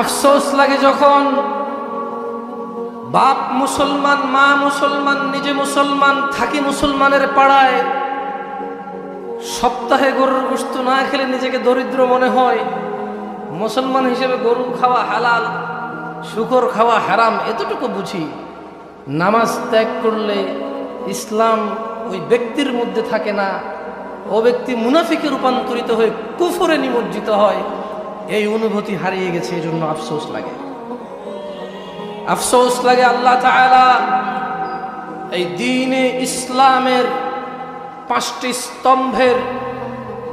আফসোস লাগে যখন বাপ মুসলমান, মা মুসলমান, নিজে মুসলমান, থাকি মুসলমানের পাড়ায়, সপ্তাহে গরুর গোশত না খেলে নিজেকে দরিদ্র মনে হয়। মুসলমান হিসেবে গরু খাওয়া হালাল, শুকর খাওয়া হারাম, এতটুকু বুঝি। নামাজ ত্যাগ করলে ইসলাম ওই ব্যক্তির মধ্যে থাকে না, ও ব্যক্তি মুনাফিকে রূপান্তরিত হয়ে কুফরে নিমজ্জিত হয়। এই অনুভূতি হারিয়ে গেছে, এই জন্য আফসোস লাগে। আফসোস লাগে আল্লাহ তাআলা এই দ্বীনে ইসলামের 5টি স্তম্ভের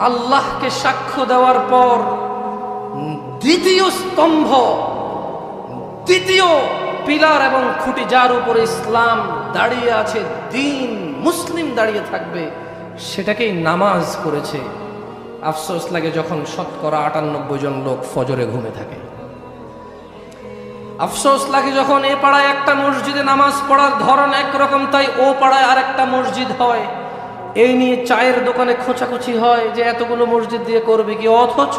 আল্লাহকে সাক্ষ্য দেওয়ার পর দ্বিতীয় স্তম্ভ, দ্বিতীয় পিলার এবং খুঁটি, যার উপরে ইসলাম দাঁড়িয়ে আছে, দ্বীন মুসলিম দাঁড়িয়ে থাকবে, সেটাকেই নামাজ করেছে। আফসোস লাগে যখন 98% জন লোক ফজরে ঘুমে থাকে। আফসোস লাগে যখন এ পাড়ায় একটা মসজিদে নামাজ পড়ার ধরন একরকম, তাই ও পাড়ায় আরেকটা মসজিদ হয়। এই নিয়ে চায়ের দোকানে খোঁচাখুচি হয় যে এতগুলো মসজিদ দিয়ে করবে কি। অথচ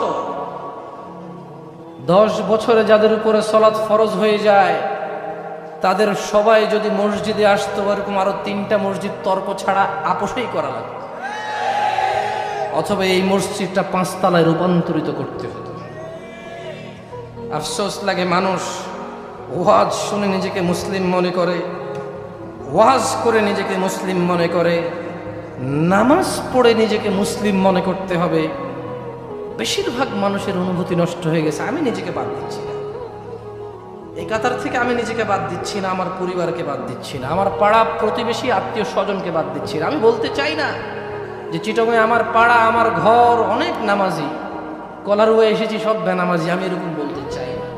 10 বছরে যাদের উপরে সলাৎ ফরজ হয়ে যায়, তাদের সবাই যদি মসজিদে আসতো, এরকম আরো 3টা মসজিদ তর্ক ছাড়া আপোষই করা লাগে, অথবা এই মসজিদটা 5 তলায় রূপান্তরিত করতে হতো। আফসোস লাগে মানুষ ওয়াজ শুনে নিজেকে মুসলিম মনে করে, ওয়াজ করে নিজেকে মুসলিম মনে করে, নামাজ পড়ে নিজেকে মুসলিম মনে করতে হবে। বেশিরভাগ মানুষের অনুভূতি নষ্ট হয়ে গেছে। আমি নিজেকে বাদ দিচ্ছি না, এই কাতার থেকে আমি নিজেকে বাদ দিচ্ছি না, আমার পরিবারকে বাদ দিচ্ছি না, আমার পাড়া প্রতিবেশী আত্মীয় স্বজনকে বাদ দিচ্ছি না। আমি বলতে চাই না যে চিটাগং আমার পাড়া, আমার ঘর অনেক নামাজি, কলারুয়া এসেছি সব বেনামাজি, আমি এরকম বলতে চাই না।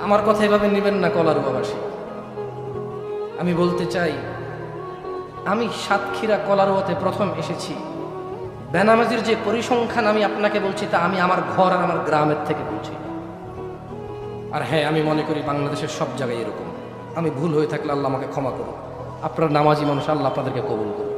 আমার কথা এভাবে নেবেন না কলারুয়াবাসী। আমি বলতে চাই, আমি সাতক্ষীরা কলারুয়াতে প্রথম এসেছি। বেনামাজির যে পরিসংখ্যান আমি আপনাকে বলছি, তা আমি আমার ঘর আর আমার গ্রামের থেকে বলছি। আর হ্যাঁ, আমি মনে করি বাংলাদেশের সব জায়গায় এরকম। আমি ভুল হয়ে থাকলে আল্লাহ আমাকে ক্ষমা করুন। আপনারা নামাজি মানুষ, আল্লাহ আপনাদেরকে কবুল করুন।